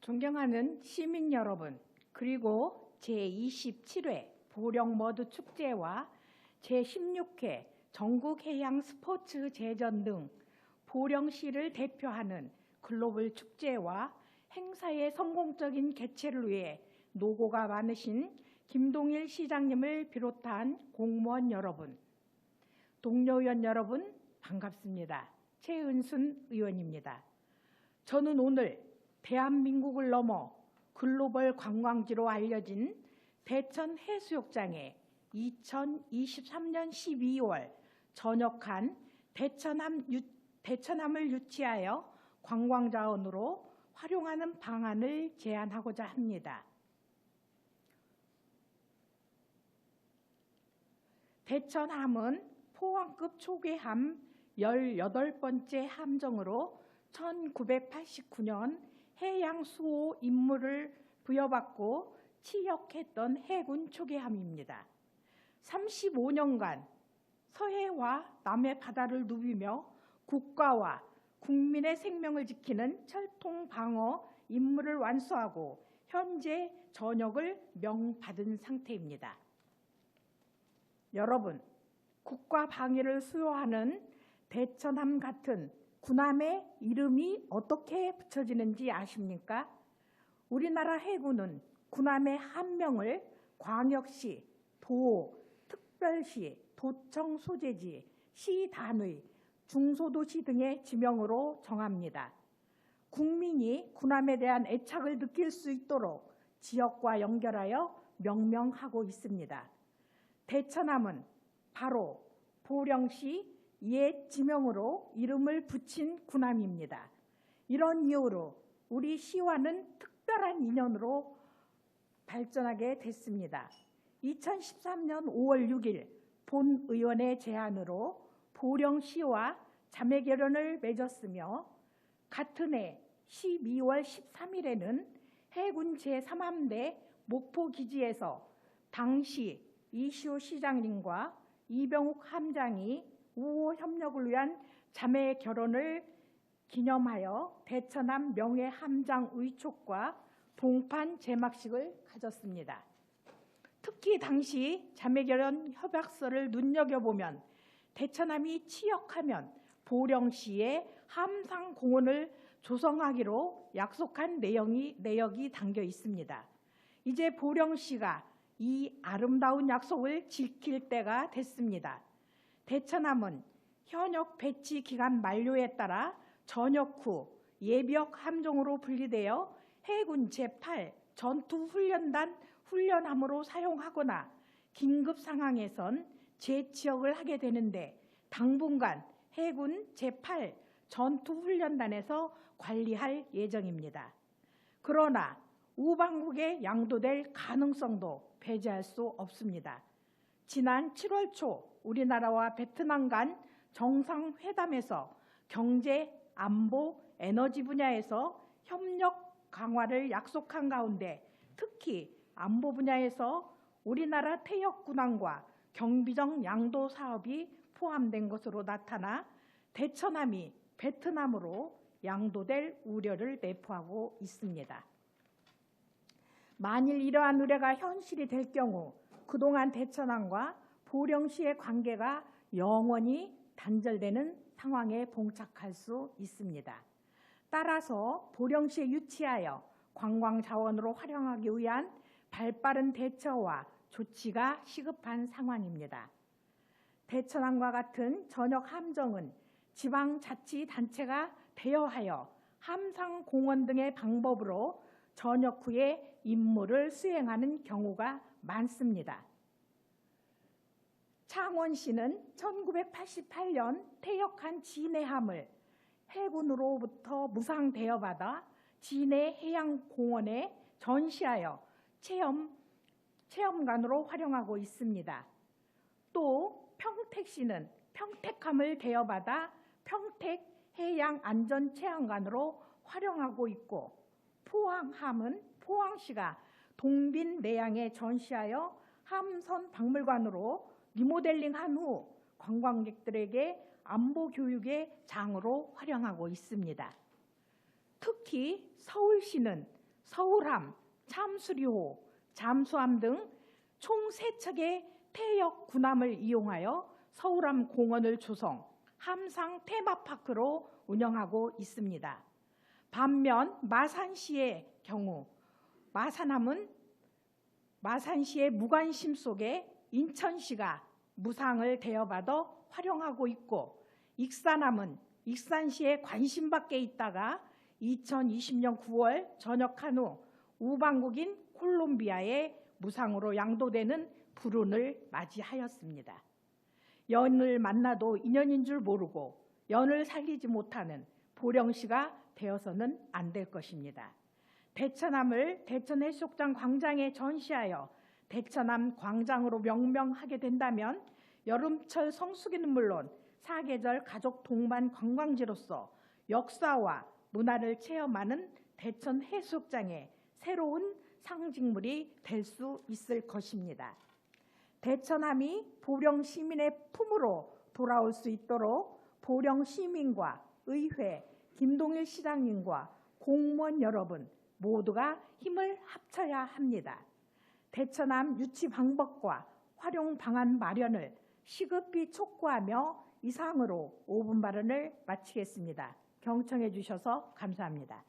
존경하는 시민 여러분, 그리고 제27회 보령머드 축제와 제16회 전국해양 스포츠 제전 등 보령시를 대표하는 글로벌 축제와 행사의 성공적인 개최를 위해 노고가 많으신 김동일 시장님을 비롯한 공무원 여러분, 동료 의원 여러분 반갑습니다. 최은순 의원입니다. 저는 오늘 대한민국을 넘어 글로벌 관광지로 알려진 대천 해수욕장에 2023년 12월 전역한 대천함을 유치하여 관광자원으로 활용하는 방안을 제안하고자 합니다. 대천함은 포항급 초계함 18번째 함정으로 1989년 해양 수호 임무를 부여받고 취역했던 해군 초계함입니다. 35년간 서해와 남해 바다를 누비며 국가와 국민의 생명을 지키는 철통 방어 임무를 완수하고 현재 전역을 명받은 상태입니다. 여러분, 국가 방위를 수호하는 대천함 같은 군함의 이름이 어떻게 붙여지는지 아십니까? 우리나라 해군은 군함의 한 명을 광역시, 도, 특별시, 도청 소재지, 시 단위, 중소도시 등의 지명으로 정합니다. 국민이 군함에 대한 애착을 느낄 수 있도록 지역과 연결하여 명명하고 있습니다. 대천함은 바로 보령시 옛 지명으로 이름을 붙인 군함입니다. 이런 이유로 우리 시와는 특별한 인연으로 발전하게 됐습니다. 2013년 5월 6일 본 의원의 제안으로 보령시와 자매결연을 맺었으며 같은 해 12월 13일에는 해군 제3함대 목포기지에서 당시 이시호 시장님과 이병욱 함장이 우호 협력을 위한 자매 결혼을 기념하여 대천함 명예 함장 의촉과 동판 제막식을 가졌습니다. 특히 당시 자매 결혼 협약서를 눈여겨보면 대천함이 취역하면 보령시에 함상공원을 조성하기로 약속한 내역이 담겨 있습니다. 이제 보령시가 이 아름다운 약속을 지킬 때가 됐습니다. 대천함은 현역 배치 기간 만료에 따라 전역 후 예비역 함정으로 분리되어 해군 제8 전투훈련단 훈련함으로 사용하거나 긴급 상황에선 재취역을 하게 되는데 당분간 해군 제8 전투훈련단에서 관리할 예정입니다. 그러나 우방국에 양도될 가능성도 배제할 수 없습니다. 지난 7월 초 우리나라와 베트남 간 정상회담에서 경제, 안보, 에너지 분야에서 협력 강화를 약속한 가운데 특히 안보 분야에서 우리나라 퇴역군함과 경비정 양도 사업이 포함된 것으로 나타나 대천함이 베트남으로 양도될 우려를 내포하고 있습니다. 만일 이러한 우려가 현실이 될 경우 그동안 대천함과 보령시의 관계가 영원히 단절되는 상황에 봉착할 수 있습니다. 따라서 보령시에 유치하여 관광자원으로 활용하기 위한 발빠른 대처와 조치가 시급한 상황입니다. 대천함과 같은 전역 함정은 지방자치단체가 대여하여 함상공원 등의 방법으로 전역 후에 임무를 수행하는 경우가 많습니다. 창원시는 1988년 퇴역한 진해함을 해군으로부터 무상 대여받아 진해해양공원에 전시하여 체험관으로 활용하고 있습니다. 또 평택시는 평택함을 대여받아 평택해양안전체험관으로 활용하고 있고 포항함은 포항시가 동빈내양에 전시하여 함선 박물관으로 리모델링한 후 관광객들에게 안보 교육의 장으로 활용하고 있습니다. 특히 서울시는 서울함, 참수리호, 잠수함 등 총 3척의 태역 군함을 이용하여 서울함 공원을 조성, 함상 테마파크로 운영하고 있습니다. 반면 마산시의 경우 마산함은 마산시의 무관심 속에 인천시가 무상을 대여받아 활용하고 있고, 익산함은 익산시의 관심 밖에 있다가 2020년 9월 전역한 후 우방국인 콜롬비아에 무상으로 양도되는 불운을 맞이하였습니다. 연을 만나도 인연인 줄 모르고 연을 살리지 못하는 보령시가 되어서는 안 될 것입니다. 대천함을 대천해수욕장 광장에 전시하여 대천함 광장으로 명명하게 된다면 여름철 성수기는 물론 사계절 가족 동반 관광지로서 역사와 문화를 체험하는 대천해수욕장의 새로운 상징물이 될 수 있을 것입니다. 대천함이 보령 시민의 품으로 돌아올 수 있도록 보령 시민과 의회, 김동일 시장님과 공무원 여러분 모두가 힘을 합쳐야 합니다. 대천함 유치 방법과 활용 방안 마련을 시급히 촉구하며 이상으로 5분 발언을 마치겠습니다. 경청해 주셔서 감사합니다.